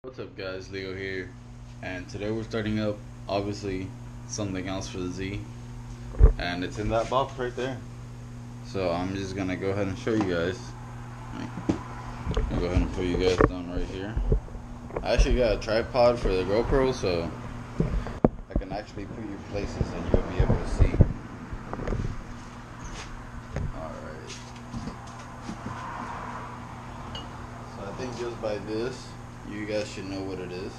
What's up guys, Leo here, and today we're starting up, obviously, something else for the Z, and it's in that box right there. So I'm just gonna go ahead and show you guys. I'll go ahead and put you guys down right here. I actually got a tripod for the GoPro, so I can actually put you places and you'll be able to see. Alright. So I think just by this, you guys should know what it is.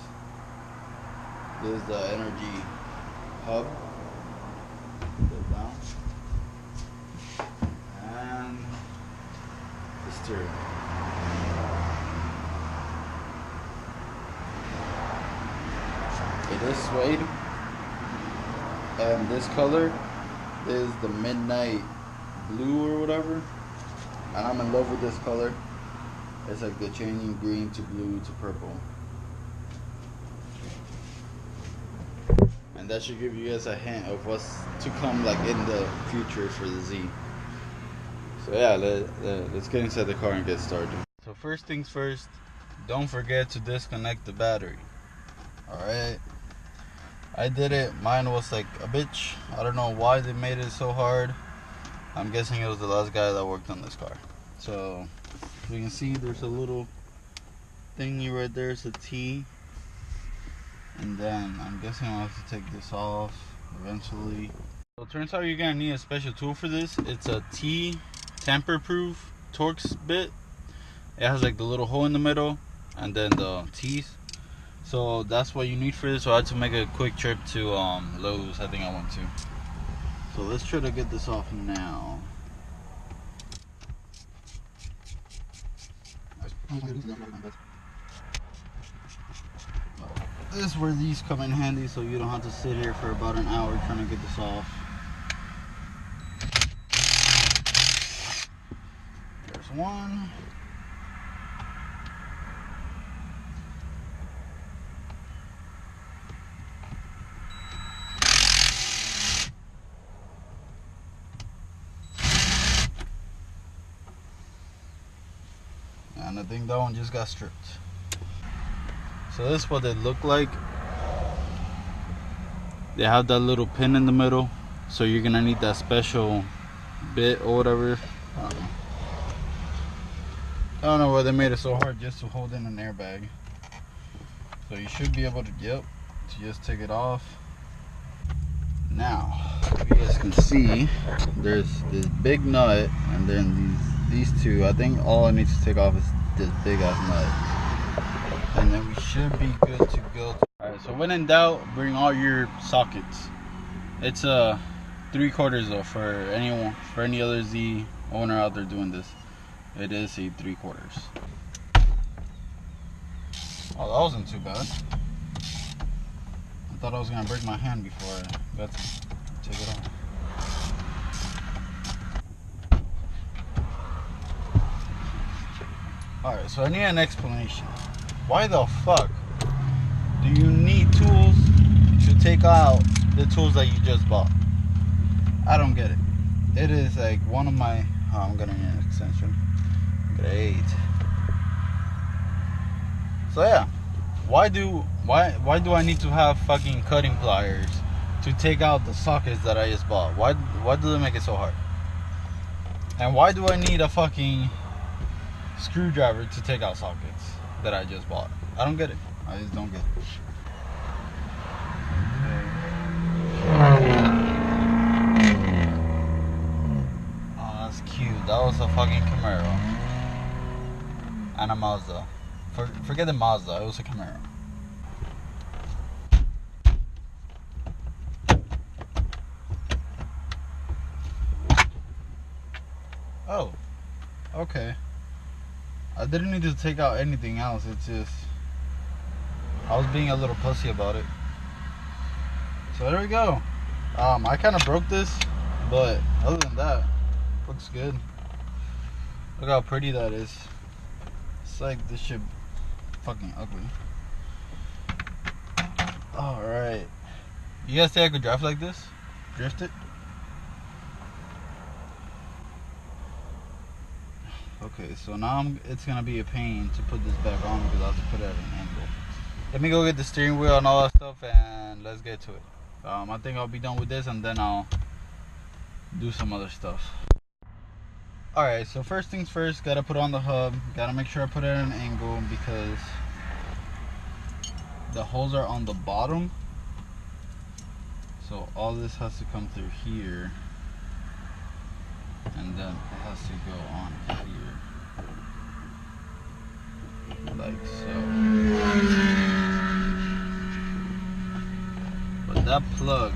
This is the energy hub. Put down. And the steering. It is suede. And this color is the midnight blue or whatever. And I'm in love with this color. It's like the changing green to blue to purple. And that should give you guys a hint of what's to come like in the future for the Z. So yeah, let's get inside the car and get started. So first things first, don't forget to disconnect the battery. Alright. I did it. Mine was like a bitch. I don't know why they made it so hard. I'm guessing it was the last guy that worked on this car. So you can see there's a little thingy right there. It's a T. And then I'm guessing I'll have to take this off eventually. So it turns out you're gonna need a special tool for this. It's a T tamper-proof Torx bit. It has like the little hole in the middle and then the teeth. So that's what you need for this. So I had to make a quick trip to Lowe's. I think I went to. So let's try to get this off now. This is where these come in handy, so you don't have to sit here for about an hour trying to get this off. There's one. And I think that one just got stripped. So this is what they look like. They have that little pin in the middle, so you're gonna need that special bit or whatever. I don't know why they made it so hard just to hold in an airbag. So you should be able to just take it off. Now, if you guys can see, there's this big nut and then these two. I think all I need to take off is this big ass nut. And then we should be good to go. Alright, so when in doubt, bring all your sockets. It's a 3/4 though for anyone, for any other Z owner out there doing this. It is a 3/4. Oh, that wasn't too bad. I thought I was gonna break my hand before I got to take it off. Alright, so I need an explanation. Why the fuck do you need tools to take out the tools that you just bought? I don't get it. It is like one of my... Oh, I'm gonna need an extension. Great. So yeah, why do I need to have fucking cutting pliers to take out the sockets that I just bought? Why do they make it so hard? And why do I need a fucking screwdriver to take out sockets that I just bought? I don't get it. I just don't get it. Oh, that's cute. That was a fucking Camaro. And a Mazda. Forget the Mazda, it was a Camaro. Oh, okay. I didn't need to take out anything else. It's just I was being a little pussy about it. So there we go. I kind of broke this, but other than that, looks good. Look how pretty that is. It's like this shit fucking ugly. Alright. You guys think I could drive like this? Drift it? Okay, so now it's gonna be a pain to put this back on because I have to put it at an angle. let me go get the steering wheel and all that stuff, and let's get to it. I think I'll be done with this, and then I'll do some other stuff. Alright, so first things first, gotta put on the hub. Gotta make sure I put it at an angle because the holes are on the bottom. So all this has to come through here, and then it has to go on here, like so. But that plug,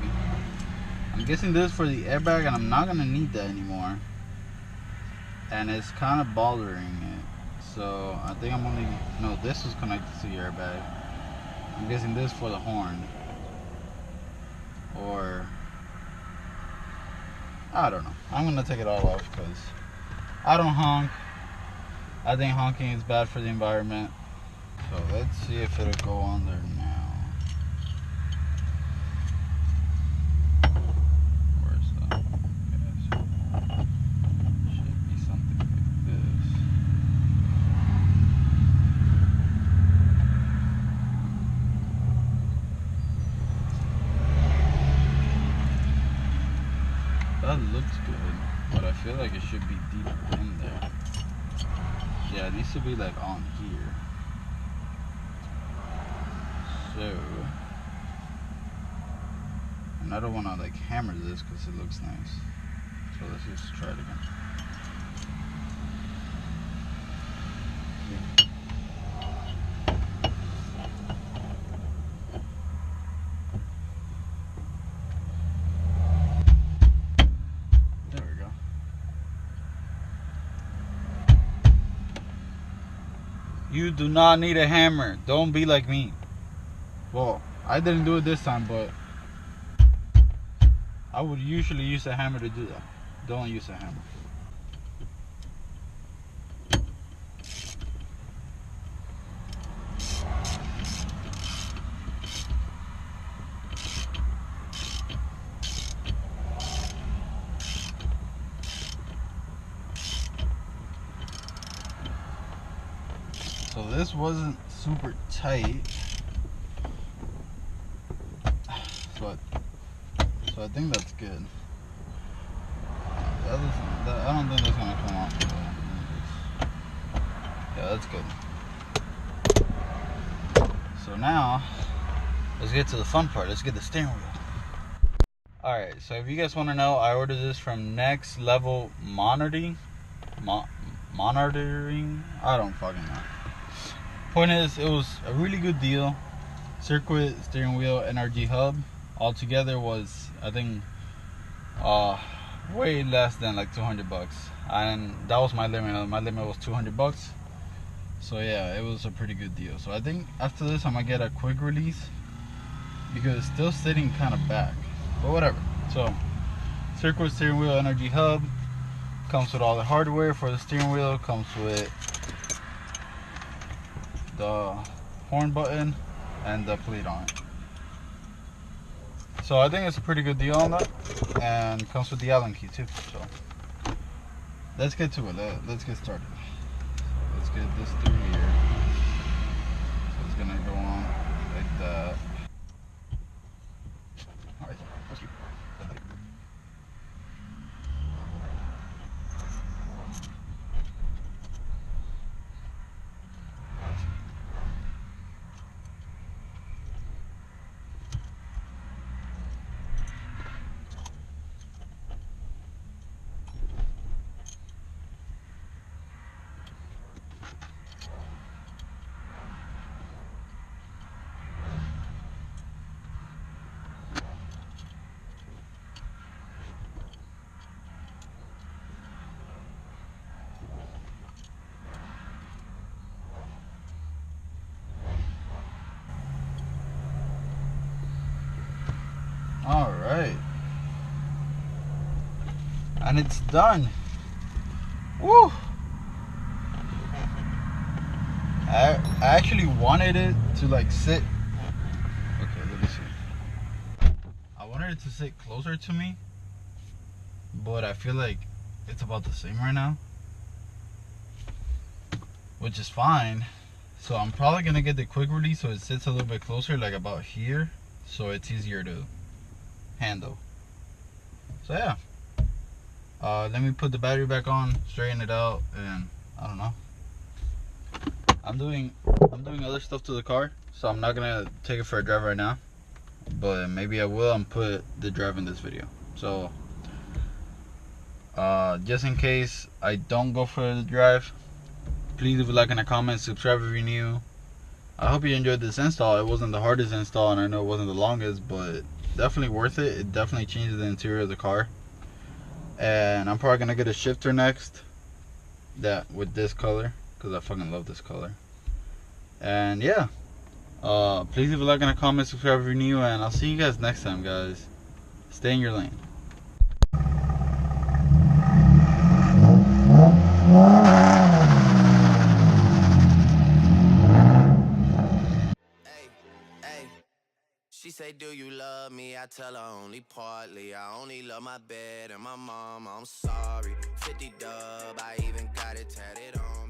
I'm guessing this is for the airbag, and I'm not gonna need that anymore. And it's kind of bothering it, so I think I'm only, no, this is connected to the airbag. I'm guessing this is for the horn, or I don't know. I'm gonna take it all off because I don't honk. I think honking is bad for the environment. So let's see if it'll go on there now. Where's that? Okay, so should be something like this. That looks good, but I feel like it should be deep in there. Yeah, it needs to be like on here. So, and I don't want to like hammer this because it looks nice. So let's just try it again. There we go. You do not need a hammer. Don't be like me. Well, I didn't do it this time, but I would usually use a hammer to do that. Don't use a hammer. So this wasn't super tight. So I think that's good. I don't think that's gonna come off. Yeah, that's good. So now, let's get to the fun part. Let's get the steering wheel. Alright, so if you guys want to know, I ordered this from Next Level Monitoring. Monitoring? I don't fucking know. Point is, it was a really good deal. Circuit, steering wheel, NRG hub. Altogether was, I think, way less than like 200 bucks. And that was my limit. My limit was 200 bucks. So yeah, it was a pretty good deal. So I think after this, I'm gonna get a quick release because it's still sitting kind of back. But whatever. So, circuit, steering wheel, NRG hub. Comes with all the hardware for the steering wheel. Comes with the horn button and the plate on it. So I think it's a pretty good deal on that, and comes with the Allen key too. So let's get to it. Let's get started. Let's get this through here. So it's gonna go on like that. All right, let's keep. All right, and it's done. Woo! I actually wanted it to like sit. Okay, let me see. I wanted it to sit closer to me, but I feel like it's about the same right now, which is fine. So I'm probably gonna get the quick release so it sits a little bit closer, like about here, so it's easier to handle. So yeah, let me put the battery back on, straighten it out, and I don't know. I'm doing other stuff to the car, so I'm not gonna take it for a drive right now, but maybe I will and put the drive in this video. So just in case I don't go for the drive, please leave a like and a comment, subscribe if you're new. I hope you enjoyed this install. It wasn't the hardest install, and I know it wasn't the longest, but definitely worth it. It definitely changes the interior of the car. And I'm probably gonna get a shifter next, that with this color, because I fucking love this color. And yeah, please leave a like and a comment, subscribe if you're new, and I'll see you guys next time, guys. Stay in your lane. She say, do you love me? I tell her only partly. I only love my bed and my mom. I'm sorry. 50 dub, I even got it tatted on me.